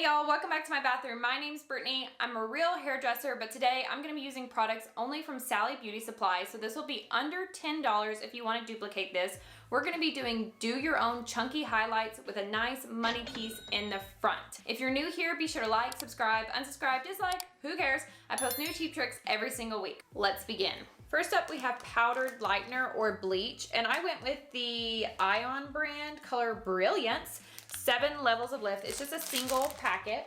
Hey y'all, welcome back to my bathroom. My name's Brittany. I'm a real hairdresser, but today I'm gonna be using products only from Sally Beauty Supply. So this will be under $10 if you wanna duplicate this. We're gonna be doing do your own chunky highlights with a nice money piece in the front. If you're new here, be sure to like, subscribe, unsubscribe, dislike, who cares? I post new cheap tricks every single week. Let's begin. First up, we have powdered lightener or bleach, and I went with the Ion brand color Brilliance. 7 levels of lift. It's just a single packet.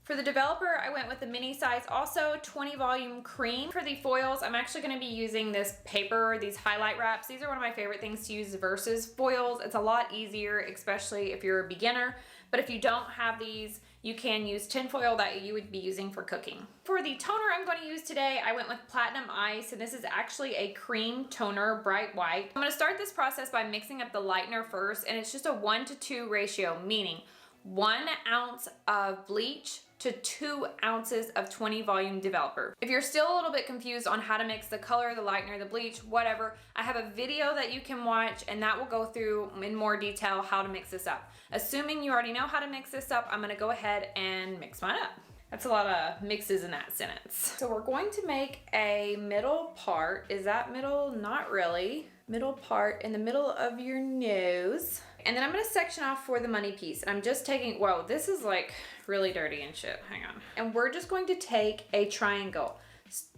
For the developer, I went with the mini size, also 20 volume cream. For the foils, I'm actually gonna be using this paper, these highlight wraps. These are one of my favorite things to use versus foils. It's a lot easier, especially if you're a beginner. But if you don't have these, you can use tinfoil that you would be using for cooking. For the toner I'm going to use today, I went with Platinum Ice, and this is actually a cream toner, bright white. I'm gonna start this process by mixing up the lightener first, and it's just a 1:2 ratio, meaning 1 ounce of bleach to 2 ounces of 20 volume developer. If you're still a little bit confused on how to mix the color, the lightener, the bleach, whatever, I have a video that you can watch and that will go through in more detail how to mix this up. Assuming you already know how to mix this up, I'm gonna go ahead and mix mine up. That's a lot of mixes in that sentence. So we're going to make a middle part. Is that middle? Not really. Middle part in the middle of your nose. And then I'm gonna section off for the money piece. And I'm just taking, whoa, this is like really dirty and shit, hang on. And we're just going to take a triangle.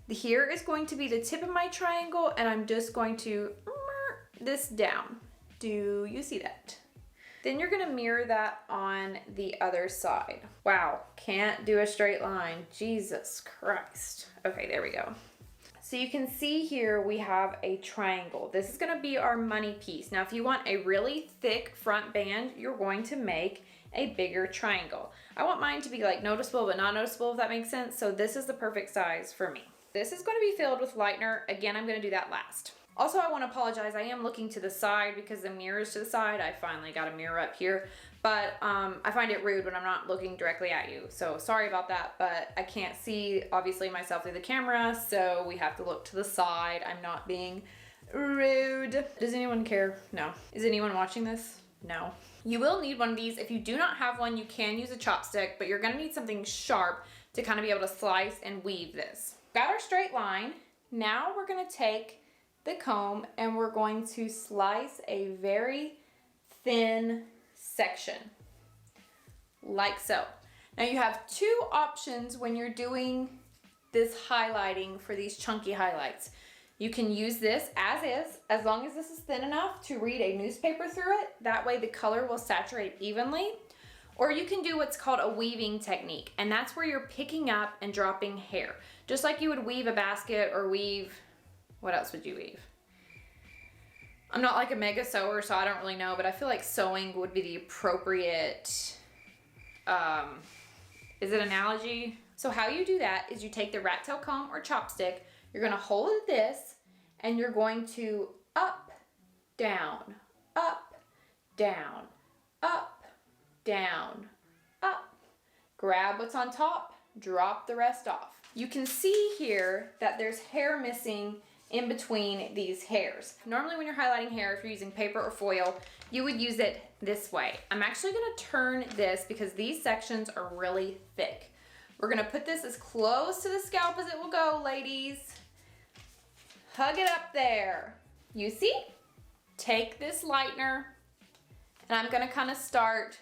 Here is going to be the tip of my triangle, and I'm just going to this down. Do you see that? Then you're gonna mirror that on the other side. Wow, can't do a straight line. Jesus Christ. Okay, there we go. So you can see here we have a triangle. This is gonna be our money piece. Now, if you want a really thick front band, you're going to make a bigger triangle. I want mine to be like noticeable but not noticeable, if that makes sense. So this is the perfect size for me. This is gonna be filled with lightener. Again, I'm gonna do that last. Also, I want to apologize. I am looking to the side because the mirror is to the side. I finally got a mirror up here, but I find it rude when I'm not looking directly at you. So sorry about that, but I can't see obviously myself through the camera, so we have to look to the side. I'm not being rude. Does anyone care? No. Is anyone watching this? No. You will need one of these. If you do not have one, you can use a chopstick, but you're gonna need something sharp to kind of be able to slice and weave this. Got our straight line. Now we're gonna take the comb and we're going to slice a very thin section like so. Now you have 2 options when you're doing this highlighting for these chunky highlights. You can use this as is, as long as this is thin enough to read a newspaper through it. That way the color will saturate evenly. Or you can do what's called a weaving technique, and that's where you're picking up and dropping hair. Just like you would weave a basket or weave, what else would you weave? I'm not like a mega sewer, so I don't really know, but I feel like sewing would be the appropriate, is it analogy? So how you do that is you take the rat tail comb or chopstick, you're gonna hold this, and you're going to up, down, up, down, up, down, up. Grab what's on top, drop the rest off. You can see here that there's hair missing in between these hairs. Normally when you're highlighting hair, if you're using paper or foil, you would use it this way. I'm actually gonna turn this because these sections are really thick. We're gonna put this as close to the scalp as it will go, ladies. Hug it up there. You see? Take this lightener, and I'm gonna kind of start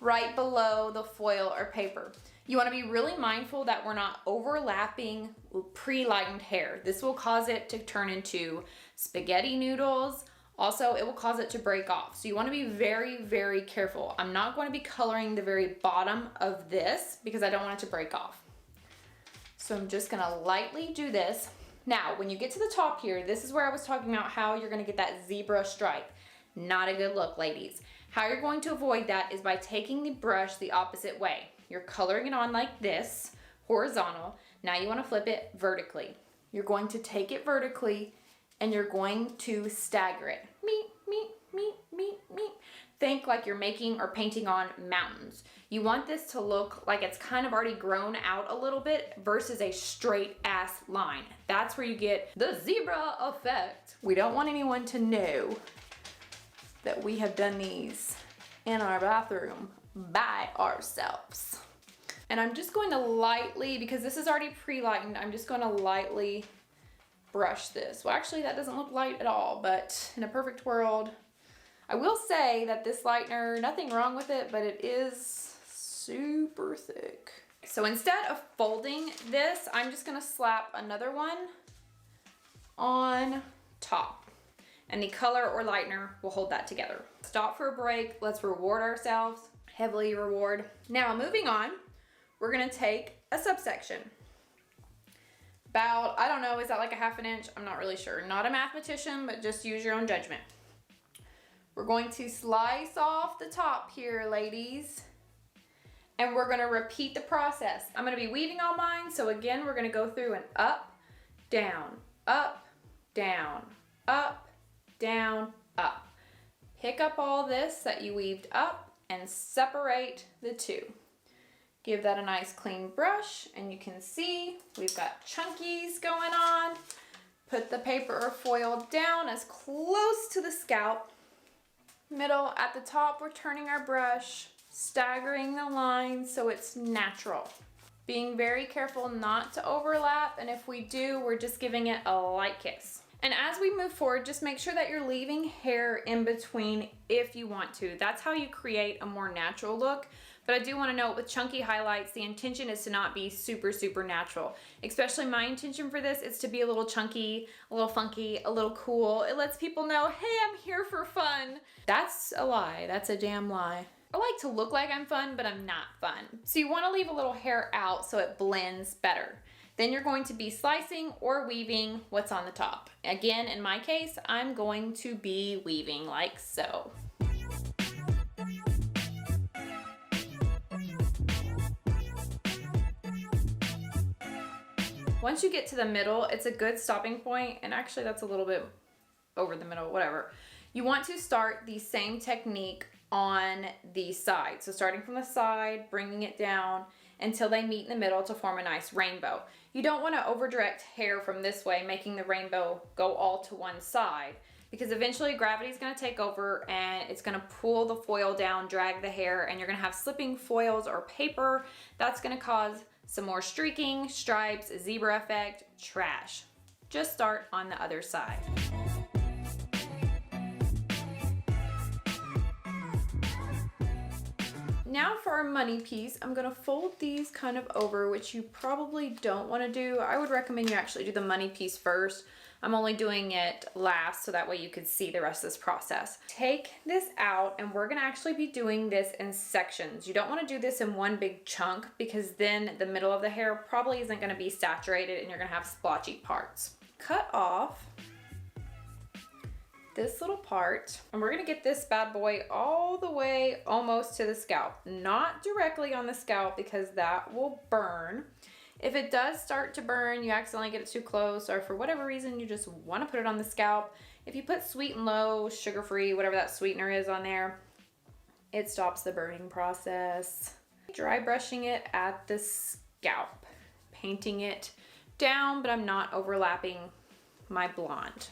right below the foil or paper. You wanna be really mindful that we're not overlapping pre-lightened hair. This will cause it to turn into spaghetti noodles. Also, it will cause it to break off. So you wanna be very, very careful. I'm not going to be coloring the very bottom of this because I don't want it to break off. So I'm just gonna lightly do this. Now, when you get to the top here, this is where I was talking about how you're gonna get that zebra stripe. Not a good look, ladies. How you're going to avoid that is by taking the brush the opposite way. You're coloring it on like this, horizontal. Now you want to flip it vertically. You're going to take it vertically and you're going to stagger it. Meep, meep, meep, meep, meep. Think like you're making or painting on mountains. You want this to look like it's kind of already grown out a little bit versus a straight ass line. That's where you get the zebra effect. We don't want anyone to know that we have done these in our bathroom by ourselves. And I'm just going to lightly, because this is already pre-lightened, I'm just going to lightly brush this. Well, actually that doesn't look light at all, but in a perfect world, I will say that this lightener, nothing wrong with it, but it is super thick. So instead of folding this, I'm just gonna slap another one on top, and the color or lightener will hold that together. Stop for a break. Let's reward ourselves. Heavily reward. Now moving on, we're gonna take a subsection. About, I don't know, is that like a ½ inch? I'm not really sure. Not a mathematician, but just use your own judgment. We're going to slice off the top here, ladies. And we're gonna repeat the process. I'm gonna be weaving all mine, so again, we're gonna go through an up, down, up, down, up, down, up. Pick up all this that you weaved up and separate the two. Give that a nice clean brush, and you can see we've got chunkies going on. Put the paper or foil down as close to the scalp. Middle at the top, we're turning our brush, staggering the lines so it's natural. Being very careful not to overlap, and if we do, we're just giving it a light kiss. And as we move forward, just make sure that you're leaving hair in between if you want to. That's how you create a more natural look. But I do want to note with chunky highlights, the intention is to not be super, super natural. Especially my intention for this is to be a little chunky, a little funky, a little cool. It lets people know, hey, I'm here for fun. That's a lie. That's a damn lie. I like to look like I'm fun, but I'm not fun. So you want to leave a little hair out so it blends better. Then you're going to be slicing or weaving what's on the top. Again, in my case, I'm going to be weaving like so. Once you get to the middle, it's a good stopping point, and actually that's a little bit over the middle, whatever. You want to start the same technique on the side. So starting from the side, bringing it down until they meet in the middle to form a nice rainbow. You don't want to over direct hair from this way, making the rainbow go all to one side, because eventually gravity is going to take over and it's going to pull the foil down, drag the hair, and you're going to have slipping foils or paper. That's going to cause some more streaking, stripes, zebra effect, trash. Just start on the other side. Now for our money piece, I'm gonna fold these kind of over, which you probably don't wanna do. I would recommend you actually do the money piece first. I'm only doing it last so that way you could see the rest of this process. Take this out, and we're gonna actually be doing this in sections. You don't wanna do this in one big chunk, because then the middle of the hair probably isn't gonna be saturated and you're gonna have splotchy parts. Cut off this little part, and we're gonna get this bad boy all the way almost to the scalp. Not directly on the scalp, because that will burn. If it does start to burn, you accidentally get it too close, or for whatever reason you just want to put it on the scalp, if you put sweet and low, sugar-free, whatever that sweetener is on there, it stops the burning process. Dry brushing it at the scalp, painting it down, but I'm not overlapping my blonde.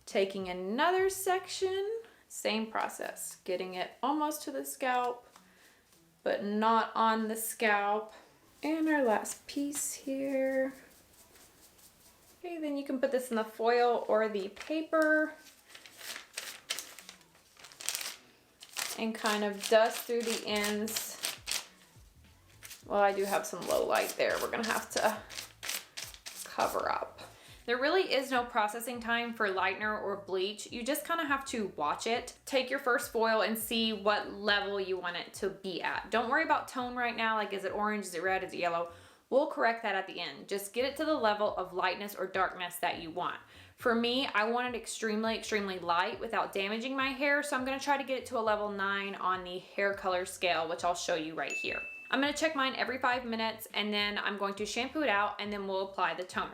Taking another section, same process, getting it almost to the scalp, but not on the scalp. And our last piece here. Okay, then you can put this in the foil or the paper and kind of dust through the ends. Well, I do have some low light there. We're gonna have to cover up. There really is no processing time for lightener or bleach. You just kind of have to watch it. Take your first foil and see what level you want it to be at. Don't worry about tone right now, like is it orange, is it red, is it yellow? We'll correct that at the end. Just get it to the level of lightness or darkness that you want. For me, I want it extremely, extremely light without damaging my hair, so I'm gonna try to get it to a level 9 on the hair color scale, which I'll show you right here. I'm gonna check mine every 5 minutes, and then I'm going to shampoo it out, and then we'll apply the toner.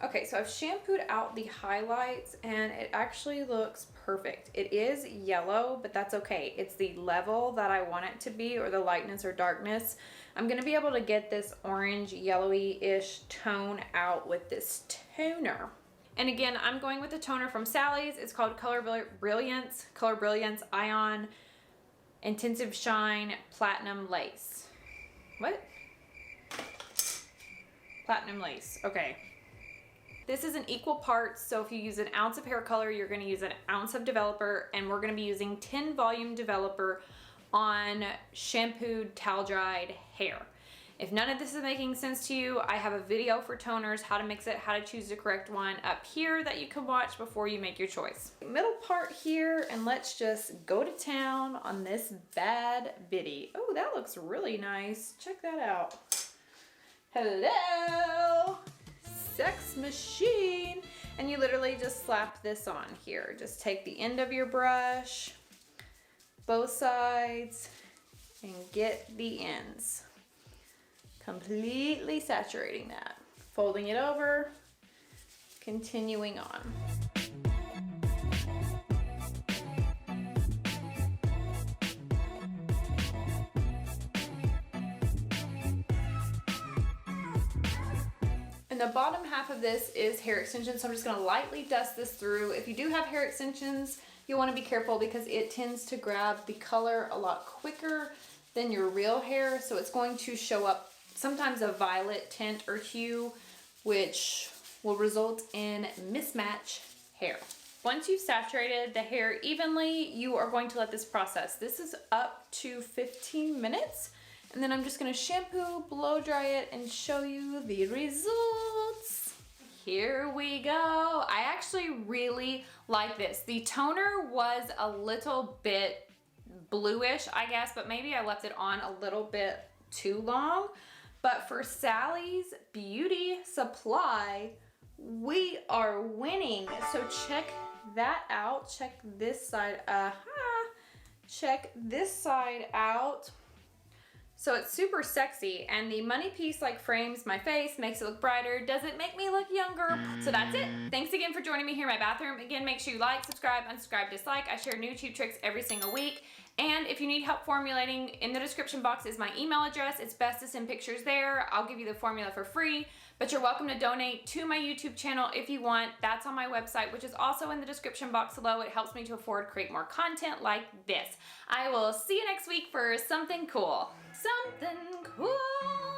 Okay, so I've shampooed out the highlights, and it actually looks perfect. It is yellow, but that's okay. It's the level that I want it to be, or the lightness or darkness. I'm gonna be able to get this orange, yellowy-ish tone out with this toner. And again, I'm going with the toner from Sally's. It's called Color Brilliance Ion Intensive Shine Platinum Lace. What? Platinum Lace, okay. This is an equal parts, so if you use an ounce of hair color, you're gonna use an ounce of developer, and we're gonna be using 10 volume developer on shampooed, towel dried hair. If none of this is making sense to you, I have a video for toners, how to mix it, how to choose the correct one up here that you can watch before you make your choice. Middle part here, and let's just go to town on this bad bitty. Oh, that looks really nice. Check that out. Hello, sex machine. And you literally just slap this on here. Just take the end of your brush, both sides, and get the ends. Completely saturating that. Folding it over, continuing on. And the bottom half of this is hair extensions, so I'm just gonna lightly dust this through. If you do have hair extensions, you wanna be careful because it tends to grab the color a lot quicker than your real hair, so it's going to show up sometimes a violet tint or hue, which will result in mismatch hair. Once you've saturated the hair evenly, you are going to let this process. This is up to 15 minutes. And then I'm just gonna shampoo, blow dry it, and show you the results. Here we go. I actually really like this. The toner was a little bit bluish, I guess, but maybe I left it on a little bit too long. But for Sally's Beauty Supply, we are winning. So check that out. Check this side. Check this side out. So it's super sexy, and the money piece like frames my face, makes it look brighter, doesn't make me look younger. So that's it. Thanks again for joining me here in my bathroom. Again, make sure you like, subscribe, unsubscribe, dislike. I share new cheap tricks every single week. And if you need help formulating, in the description box is my email address. It's best to send pictures there. I'll give you the formula for free, but you're welcome to donate to my YouTube channel if you want. That's on my website, which is also in the description box below. It helps me to afford create more content like this. I will see you next week for something cool. Something cool.